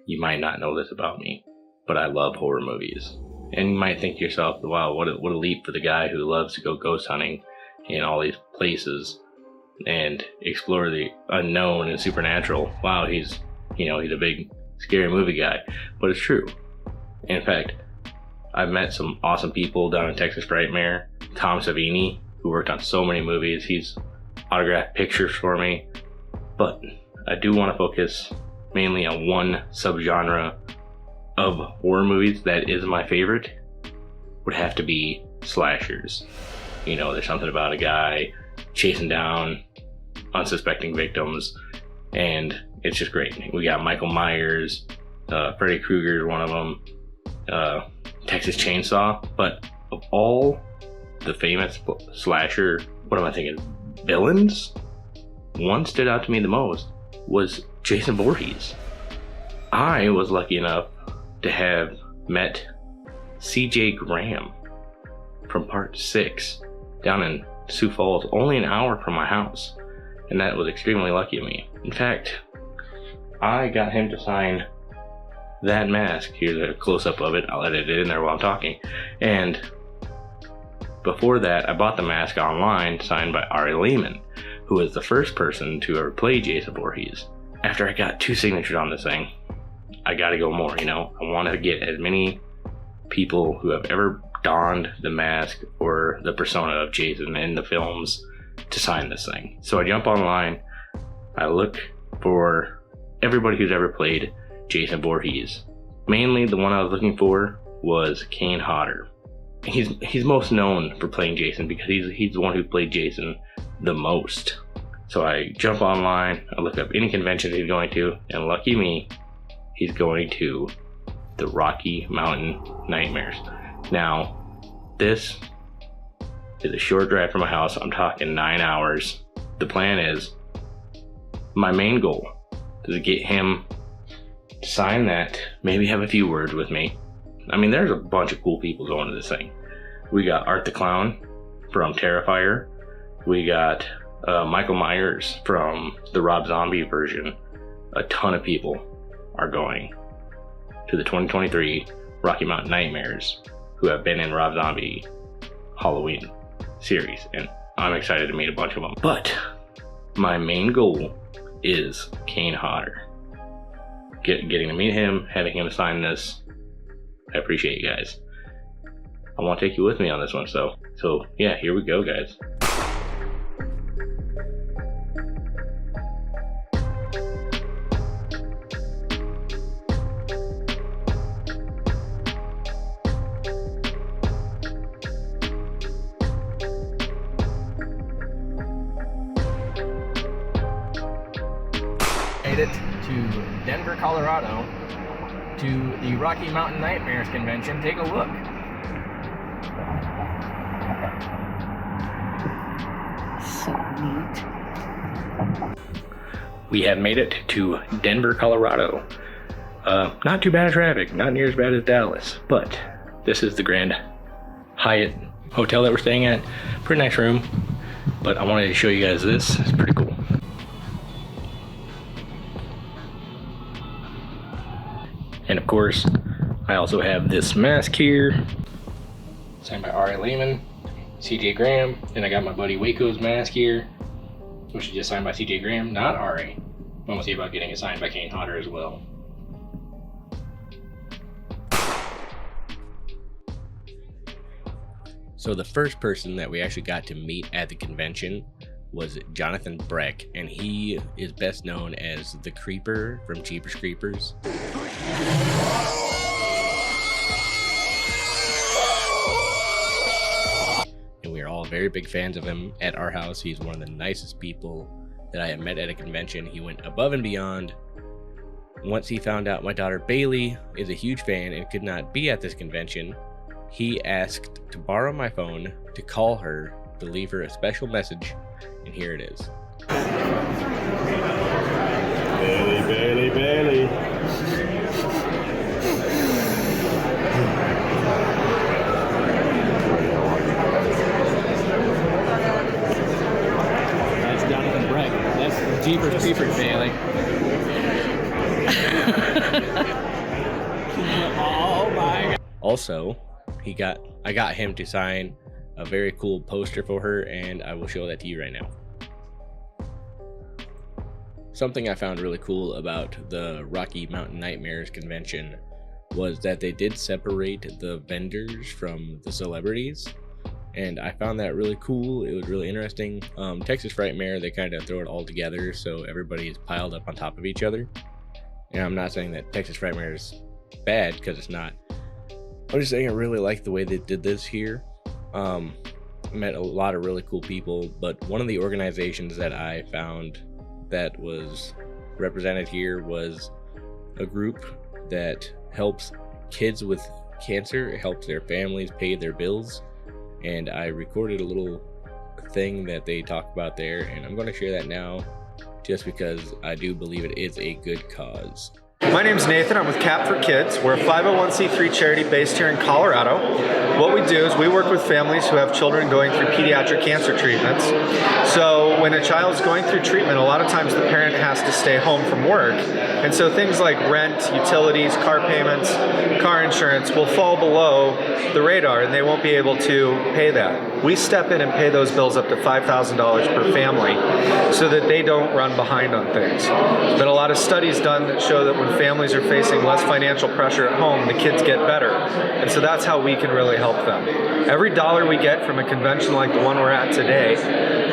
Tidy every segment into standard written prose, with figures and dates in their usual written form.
you might not know this about me, but I love horror movies. And you might think to yourself, wow, what a leap for the guy who loves to go ghost hunting in all these places and explore the unknown and supernatural. Wow, he's a big scary movie guy. But it's true. In fact, I've met some awesome people down in Texas Frightmare. Tom Savini, who worked on so many movies, he's autographed pictures for me. But I do want to focus mainly on one subgenre of horror movies that is my favorite. Would have to be slashers. There's something about a guy chasing down unsuspecting victims, and it's just great. We got Michael Myers, Freddy Krueger, one of them, Texas Chainsaw. But of all the famous slasher, what am I thinking, villains? One stood out to me the most was Jason Voorhees. I was lucky enough to have met CJ Graham from part 6 down in Sioux Falls, only an hour from my house, and that was extremely lucky of me. In fact, I got him to sign that mask. Here's a close-up of it. I'll edit it in there while I'm talking. And before that, I bought the mask online signed by Ari Lehman, who was the first person to ever play Jason Voorhees. After I got 2 signatures on this thing, I gotta go more. I want to get as many people who have ever donned the mask or the persona of Jason in the films to sign this thing. So I jump online, I look for everybody who's ever played Jason Voorhees. Mainly the one I was looking for was Kane Hodder. He's most known for playing Jason because he's the one who played Jason the most. So I jump online, I look up any convention he's going to, and lucky me, he's going to the Rocky Mountain Nightmares. Now, this is a short drive from my house. I'm talking 9 hours. The plan is, my main goal is to get him to sign that, maybe have a few words with me. I mean, there's a bunch of cool people going to this thing. We got Art the Clown from Terrifier. We got Michael Myers from the Rob Zombie version. A ton of people are going to the 2023 Rocky Mountain Nightmares who have been in Rob Zombie Halloween series, and I'm excited to meet a bunch of them. But my main goal is Kane Hodder. Getting to meet him, having him sign this. I appreciate you guys. I want to take you with me on this one, so yeah, here we go, guys. Made it to Denver, Colorado, to the Rocky Mountain Nightmares convention. Take a look. So neat. We have made it to Denver, Colorado. Not too bad of traffic, not near as bad as Dallas, but this is the Grand Hyatt hotel that we're staying at. Pretty nice room, but I wanted to show you guys this. It's pretty cool. And of course, I also have this mask here, signed by Ari Lehman, CJ Graham. Then I got my buddy Waco's mask here, which is just signed by CJ Graham, not Ari. I'm gonna see about getting it signed by Kane Hodder as well. So the first person that we actually got to meet at the convention was Jonathan Breck, and he is best known as the Creeper from Jeepers Creepers. And we are all very big fans of him at our house. He's one of the nicest people that I have met at a convention. He went above and beyond. Once he found out my daughter Bailey is a huge fan and could not be at this convention, he asked to borrow my phone to call her to leave her a special message, and here it is. Bailey, Bailey, Bailey. That's Jonathan Breck. That's Jeepers Creepers, Bailey. Also, I got him to sign a very cool poster for her, and I will show that to you right now. Something I found really cool about the Rocky Mountain Nightmares convention was that they did separate the vendors from the celebrities, and I found that really cool. It was really interesting. Texas Frightmare, they kind of throw it all together so everybody is piled up on top of each other. And I'm not saying that Texas Frightmare is bad, because it's not. I'm just saying I really like the way they did this here. Met a lot of really cool people, but one of the organizations that I found that was represented here was a group that helps kids with cancer. It helps their families pay their bills, and I recorded a little thing that they talk about there, and I'm going to share that now just because I do believe it is a good cause. My name's Nathan. I'm with Cap for Kids. We're a 501c3 charity based here in Colorado. What we do is we work with families who have children going through pediatric cancer treatments. So when a child's going through treatment, a lot of times the parent has to stay home from work. And so things like rent, utilities, car payments, car insurance will fall below the radar, and they won't be able to pay that. We step in and pay those bills up to $5,000 per family so that they don't run behind on things. There's been a lot of studies done that show that when families are facing less financial pressure at home, the kids get better. And so that's how we can really help them. Every dollar we get from a convention like the one we're at today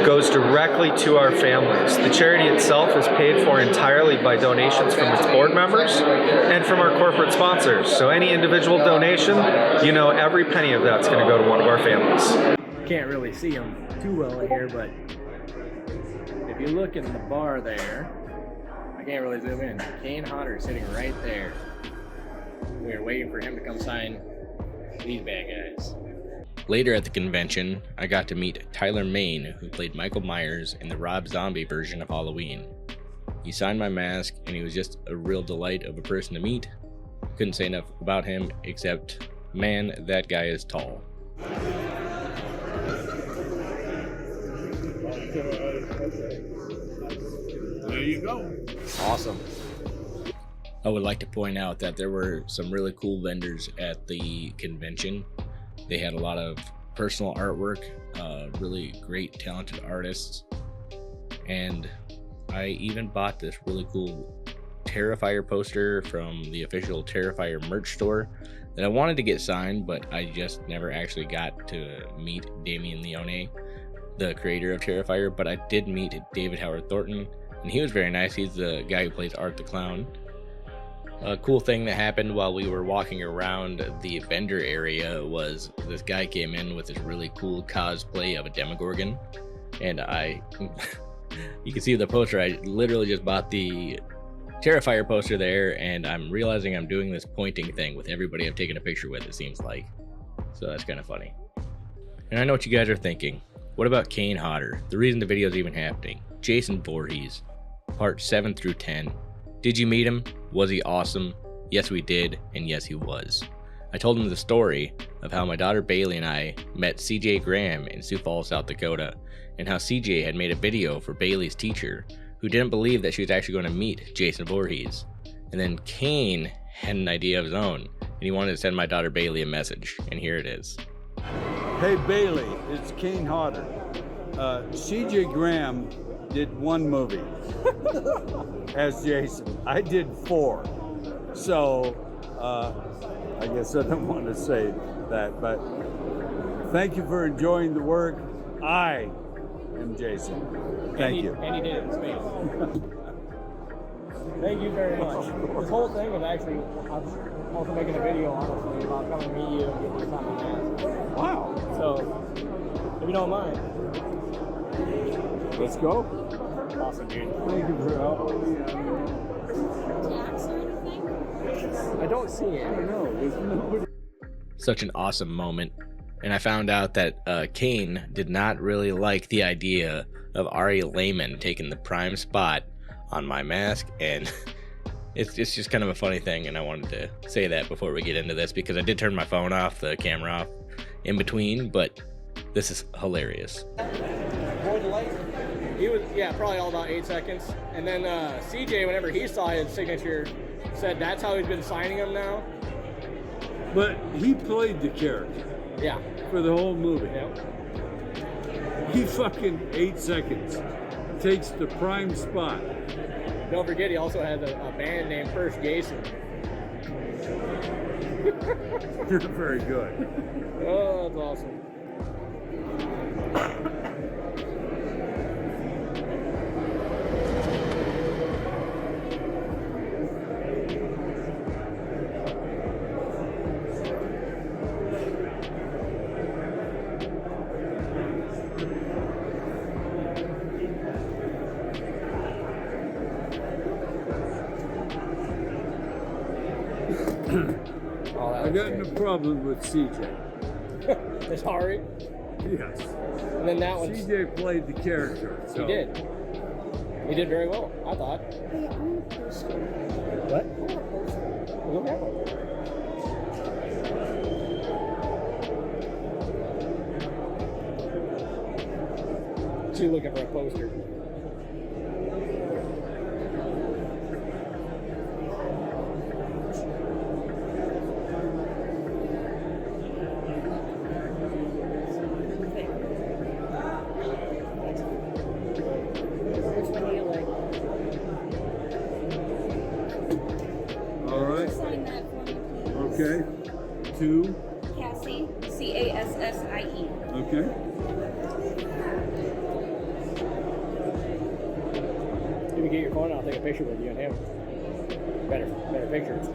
goes directly to our families. The charity itself is paid for entirely by donations from its board members and from our corporate sponsors. So any individual donation, you know, every penny of that's going to go to one of our families. Can't really see them too well in here, but if you look in the bar there, I can't really zoom in. Kane Hodder sitting right there. We're waiting for him to come sign these bad guys. Later at the convention, I got to meet Tyler Main, who played Michael Myers in the Rob Zombie version of Halloween. He signed my mask, and he was just a real delight of a person to meet. Couldn't say enough about him, except, man, that guy is tall. There you go. Awesome. I would like to point out that there were some really cool vendors at the convention. They had a lot of personal artwork, really great talented artists, and I even bought this really cool Terrifier poster from the official Terrifier merch store that I wanted to get signed, but I just never actually got to meet Damien Leone, the creator of Terrifier. But I did meet David Howard Thornton, and he was very nice. He's the guy who plays Art the Clown. A cool thing that happened while we were walking around the vendor area was this guy came in with this really cool cosplay of a Demogorgon, and you can see the poster. I literally just bought the Terrifier poster there, and I'm realizing I'm doing this pointing thing with everybody I've taken a picture with, it seems like. So that's kind of funny. And I know what you guys are thinking. What about Kane Hodder? The reason the video is even happening. Jason Voorhees, part 7 through 10. Did you meet him? Was he awesome? Yes, we did, and yes, he was. I told him the story of how my daughter Bailey and I met CJ Graham in Sioux Falls, South Dakota, and how CJ had made a video for Bailey's teacher, who didn't believe that she was actually going to meet Jason Voorhees. And then Kane had an idea of his own, and he wanted to send my daughter Bailey a message, and here it is. Hey Bailey, it's Kane Hodder. CJ Graham did one movie as Jason. I did 4. So I guess I don't want to say that, but thank you for enjoying the work. I am Jason. Thank you. And he did it in space. Thank you very much. This whole thing was actually, I was also making a video, honestly, about coming to meet you and getting you something mask. Wow. So, if you don't mind. Let's go. Awesome, dude. Thank you for helping me. I don't see it. I don't know. There's nobody. Such an awesome moment. And I found out that Kane did not really like the idea of Ari Lehman taking the prime spot on my mask, and it's just kind of a funny thing, and I wanted to say that before we get into this, because I did turn my phone off, the camera off in between, but this is hilarious. He was, probably all about 8 seconds. And then CJ, whenever he saw his signature, said that's how he's been signing him now. But he played the character Yeah. for the whole movie. Yep. He fucking 8 seconds takes the prime spot. Don't forget, he also has a band named First Jason. You're very good. Oh, that's awesome. Oh, I got no problem with CJ. It's Hari. Yes. And then that one. CJ played the character. So. He did. He did very well, I thought. What? We'll go grab one. She's looking for a poster. All right. Sign that for me, please. Okay. 2. Cassie, C-A-S-S-I-E. Okay. You can get your phone, I'll take a picture with you and him. Better pictures.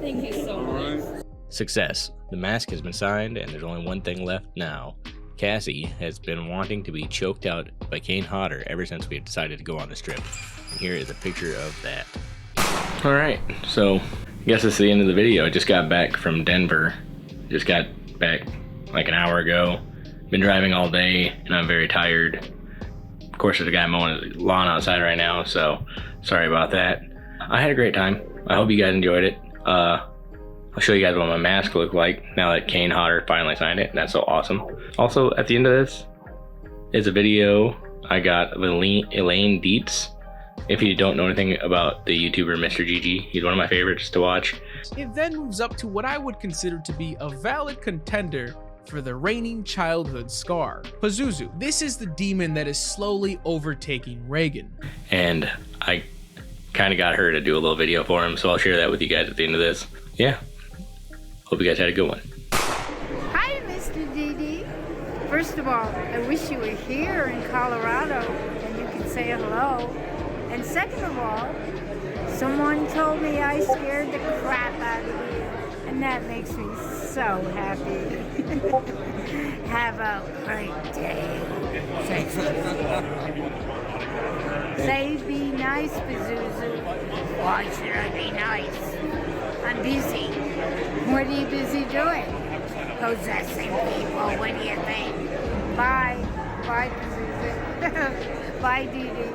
Thank you so All much. right. Success. The mask has been signed, and there's only one thing left now. Cassie has been wanting to be choked out by Kane Hodder ever since we decided to go on this trip. And here is a picture of that. Alright, so I guess this is the end of the video. I just got back from Denver. Just got back like an hour ago. Been driving all day, and I'm very tired. Of course, there's a guy mowing the lawn outside right now, so sorry about that. I had a great time. I hope you guys enjoyed it. I'll show you guys what my mask looked like now that Kane Hodder finally signed it. That's so awesome. Also, at the end of this is a video I got of Elaine Dietz. If you don't know anything about the YouTuber Mr. GG, he's one of my favorites to watch. It then moves up to what I would consider to be a valid contender for the reigning childhood scar, Pazuzu. This is the demon that is slowly overtaking Reagan. And I kind of got her to do a little video for him, so I'll share that with you guys at the end of this. Yeah. Hope you guys had a good one. Hi, Mr. GG. First of all, I wish you were here in Colorado and you could say hello. And second of all, someone told me I scared the crap out of you. And that makes me so happy. Have a great day. Say be nice, Pazuzu. Why should I be nice? I'm busy. What are you busy doing? Possessing people. What do you think? Bye. Bye, Pazuzu. Bye, Dee Dee.